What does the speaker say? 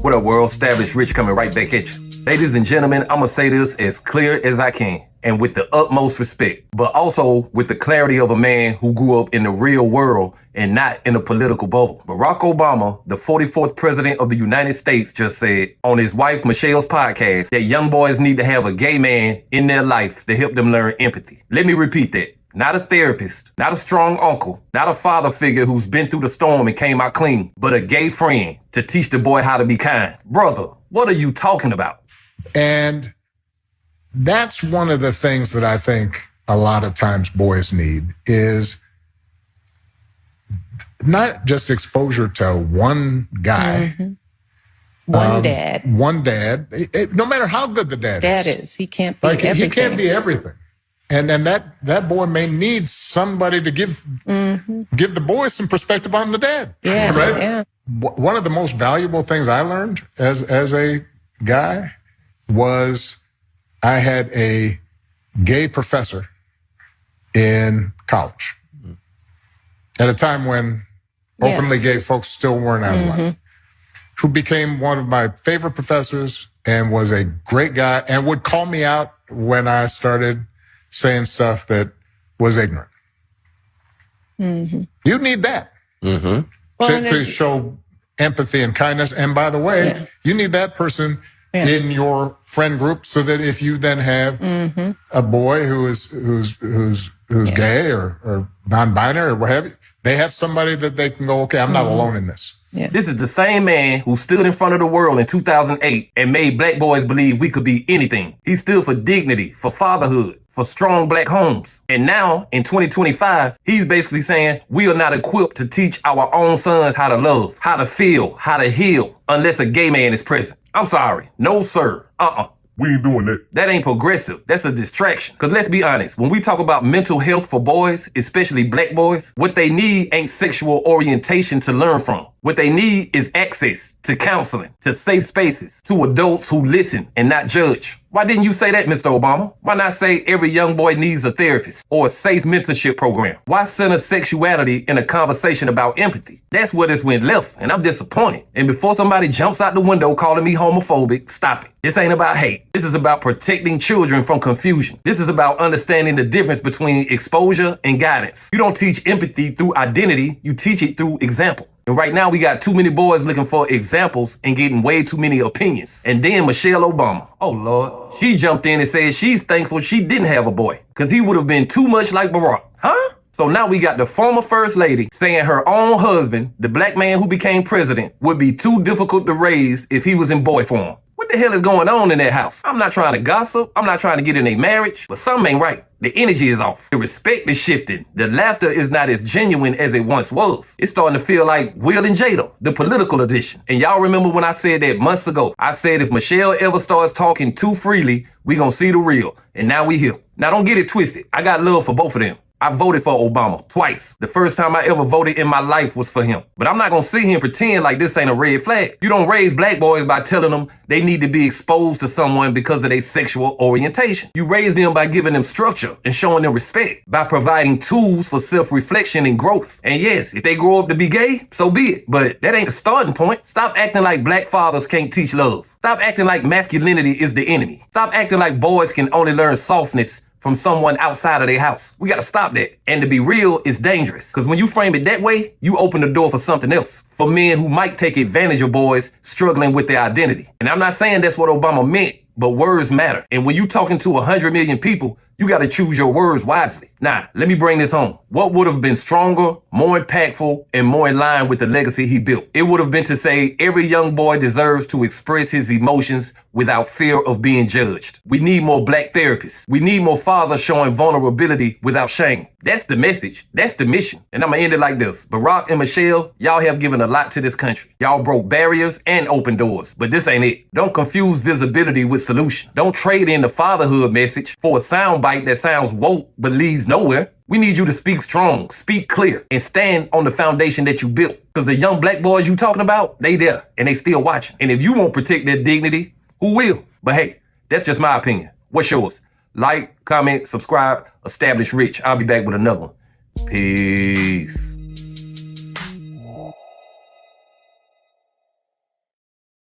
What up, world? Established Rich coming right back at you. Ladies and gentlemen, I'm gonna say this as clear as I can and with the utmost respect, but also with the clarity of a man who grew up in the real world and not in a political bubble. Barack Obama, the 44th president of the United States, just said on his wife Michelle's podcast that young boys need to have a gay man in their life to help them learn empathy. Let me repeat that. Not a therapist, not a strong uncle, not a father figure who's been through the storm and came out clean, but a gay friend to teach the boy how to be kind. Brother, what are you talking about? And that's one of the things that I think a lot of times boys need is not just exposure to one guy. Mm-hmm. One dad. One dad. No matter how good the dad is. He can't be everything. He can't be everything. And that boy may need somebody to give the boy some perspective on the dad. Yeah, right? Yeah. One of the most valuable things I learned as a guy was I had a gay professor in college at a time when openly gay folks still weren't out of line, who became one of my favorite professors and was a great guy and would call me out when I started saying stuff that was ignorant. You need that to show empathy and kindness. And by the way, you need that person in your friend group so that if you then have a boy who's gay or non-binary or what have you, they have somebody that they can go, okay, I'm not alone in this. Yeah. This is the same man who stood in front of the world in 2008 and made black boys believe we could be anything. He stood for dignity, for fatherhood, for strong black homes. And now, in 2025, he's basically saying we are not equipped to teach our own sons how to love, how to feel, how to heal, unless a gay man is present. I'm sorry. No, sir. We ain't doing that. That ain't progressive. That's a distraction. Because let's be honest, when we talk about mental health for boys, especially black boys, what they need ain't sexual orientation to learn from. What they need is access to counseling, to safe spaces, to adults who listen and not judge. Why didn't you say that, Mr. Obama? Why not say every young boy needs a therapist or a safe mentorship program? Why center sexuality in a conversation about empathy? That's where this went left, and I'm disappointed. And before somebody jumps out the window calling me homophobic, stop it. This ain't about hate. This is about protecting children from confusion. This is about understanding the difference between exposure and guidance. You don't teach empathy through identity, you teach it through example. And right now we got too many boys looking for examples and getting way too many opinions. And then Michelle Obama, oh Lord, she jumped in and said she's thankful she didn't have a boy because he would have been too much like Barack. Huh? So now we got the former first lady saying her own husband, the black man who became president, would be too difficult to raise if he was in boy form. What the hell is going on in that house? I'm not trying to gossip. I'm not trying to get in a marriage, but something ain't right. The energy is off. The respect is shifting. The laughter is not as genuine as it once was. It's starting to feel like Will and Jada, the political edition. And y'all remember when I said that months ago? I said if Michelle ever starts talking too freely, we gonna see the real. And now we here. Now don't get it twisted. I got love for both of them. I voted for Obama twice. The first time I ever voted in my life was for him. But I'm not gonna sit here and pretend like this ain't a red flag. You don't raise black boys by telling them they need to be exposed to someone because of their sexual orientation. You raise them by giving them structure and showing them respect, by providing tools for self-reflection and growth. And yes, if they grow up to be gay, so be it. But that ain't the starting point. Stop acting like black fathers can't teach love. Stop acting like masculinity is the enemy. Stop acting like boys can only learn softness from someone outside of their house. We gotta stop that. And to be real, it's dangerous. Because when you frame it that way, you open the door for something else. For men who might take advantage of boys struggling with their identity. And I'm not saying that's what Obama meant, but words matter. And when you talking to 100 million people, you gotta choose your words wisely. Now, let me bring this home. What would have been stronger, more impactful, and more in line with the legacy he built? It would have been to say every young boy deserves to express his emotions without fear of being judged. We need more black therapists. We need more fathers showing vulnerability without shame. That's the message. That's the mission. And I'm gonna end it like this. Barack and Michelle, y'all have given a lot to this country. Y'all broke barriers and opened doors, but this ain't it. Don't confuse visibility with solution. Don't trade in the fatherhood message for a soundbite that sounds woke but leads nowhere. We need you to speak strong, speak clear, and stand on the foundation that you built. Because the young black boys you talking about, they there, and they still watching. And if you won't protect their dignity, who will? But hey, that's just my opinion. What's yours? Like, comment, subscribe, establish Rich. I'll be back with another one. Peace.